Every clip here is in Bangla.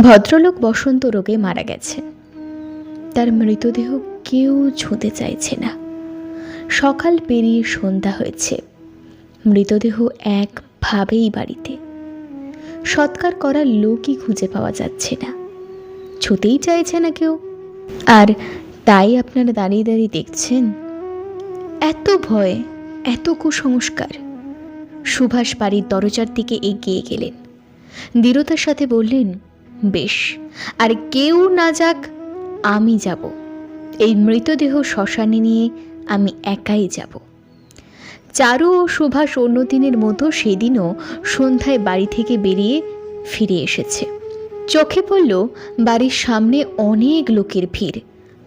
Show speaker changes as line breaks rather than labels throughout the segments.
ভদ্রলোক বসন্ত রোগে মারা গেছে। তার মৃতদেহ কেউ ছুঁতে চাইছে না। সকাল পেরিয়ে সন্ধ্যা হয়েছে, মৃতদেহ একভাবেই বাড়িতে। সৎকার করার লোকই খুঁজে পাওয়া যাচ্ছে না, ছুঁতেই চাইছে না কেউ। আর তাই আপনারা দাঁড়িয়ে দাঁড়িয়ে দেখছেন। এত ভয়, এত কুসংস্কার। সুভাষ বাড়ির দরজার দিকে এগিয়ে গেলেন, দৃঢ়তার সাথে বললেন, বেশ, আর কেউ না যাক, আমি যাব। এই মৃতদেহ শ্মশানে নিয়ে আমি একাই যাব। চারু ও সুভাষ অন্য দিনের মতো সেদিনও সন্ধ্যায় বাড়ি থেকে বেরিয়ে ফিরে এসেছে। চোখে পড়ল বাড়ির সামনে অনেক লোকের ভিড়,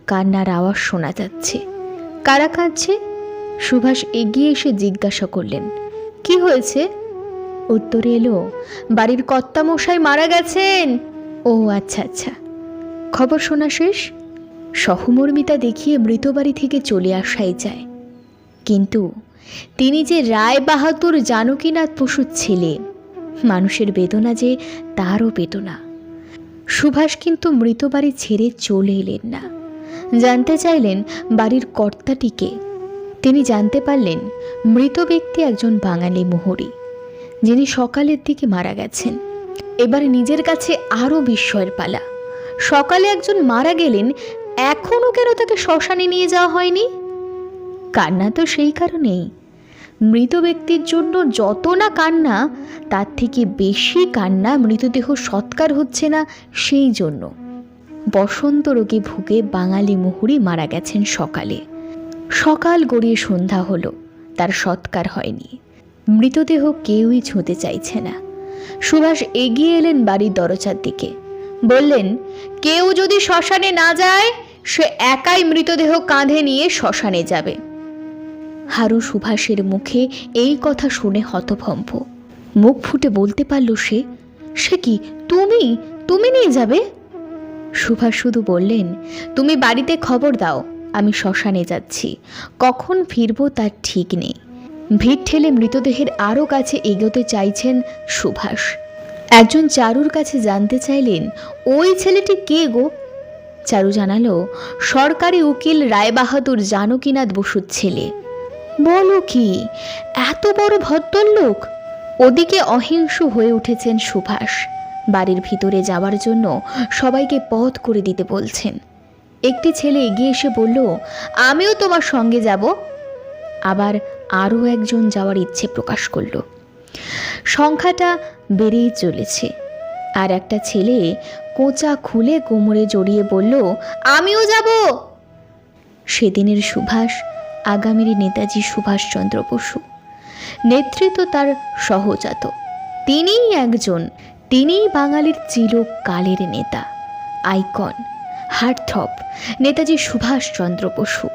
কান্নার আওয়াজ শোনা যাচ্ছে। কারা কাঁদছে? সুভাষ এগিয়ে এসে জিজ্ঞাসা করলেন, কি হয়েছে? উত্তরে এলো, বাড়ির কর্তামশাই মারা গেছেন। ও আচ্ছা আচ্ছা, খবর শোনা শেষ? সহমর্মিতা দেখিয়ে মৃত বাড়ি থেকে চলে আসাই যায়, কিন্তু তিনি যে রায় বাহাদুর জানকীনাথ বসুর ছেলে, মানুষের বেদনা যে তারও বেদনা। সুভাষ কিন্তু মৃত বাড়ি ছেড়ে চলে এলেন না। জানতে চাইলেন বাড়ির কর্তাটিকে। তিনি জানতে পারলেন মৃত ব্যক্তি একজন বাঙালি মোহরি, যিনি সকালের দিকে মারা গেছেন। এবার নিজের কাছে আরও বিস্ময়ের পালা। সকালে একজন মারা গেলেন, এখনও কেন তাকে শ্মশানে নিয়ে যাওয়া হয়নি? কান্না তো সেই কারণেই, মৃত ব্যক্তির জন্য যত না কান্না, তার থেকে বেশি কান্না মৃতদেহ সৎকার হচ্ছে না সেই জন্য। বসন্ত রোগে ভুগে বাঙালি মোহরি মারা গেছেন সকালে। সকাল গড়িয়ে সন্ধ্যা হলো, তার সৎকার হয়নি। মৃতদেহ কেউই ছুঁতে চাইছে না। সুভাষ এগিয়ে এলেন বাড়ির দরজার দিকে, বললেন, কেউ যদি শ্মশানে না যায়, সে একাই মৃতদেহ কাঁধে নিয়ে শ্মশানে যাবে। হারু সুভাষের মুখে এই কথা শুনে হতভম্ব। মুখ ফুটে বলতে পারল সে কি, তুমি তুমি নিয়ে যাবে? সুভাষ শুধু বললেন, তুমি বাড়িতে খবর দাও, আমি শ্মশানে যাচ্ছি, কখন ফিরবো তার ঠিক নেই। ভিড় ঠেলে মৃতদেহের আরও কাছে এগোতে চাইছেন সুভাষ। একজন চারুর কাছে জানতে চাইলেন, ওই ছেলেটি কে গো? চারু জানালো, সরকারি উকিল রায়বাহাদুর জানকীনাথ বসুর ছেলে। বলো কি, এত বড় ভদ্রলোক? ওদিকে অহিংস হয়ে উঠেছেন সুভাষ। বাড়ির ভিতরে যাওয়ার জন্য সবাইকে পথ করে দিতে বলছেন। একটি ছেলে এগিয়ে এসে বলল, আমিও তোমার সঙ্গে যাব। আবার আরও একজন যাওয়ার ইচ্ছে প্রকাশ করল। সংখ্যাটা বেড়েই চলেছে। আর একটা ছেলে কোঁচা খুলে কোমরে জড়িয়ে বলল, আমিও যাব। সেদিনের সুভাষ আগামীর নেতাজি সুভাষচন্দ্র বসু। নেতৃত্ব তার সহজাত। তিনিই একজন, তিনিই বাঙালির চিরকালের নেতা, আইকন, হার্টথ্রব, নেতাজি সুভাষচন্দ্র বসু।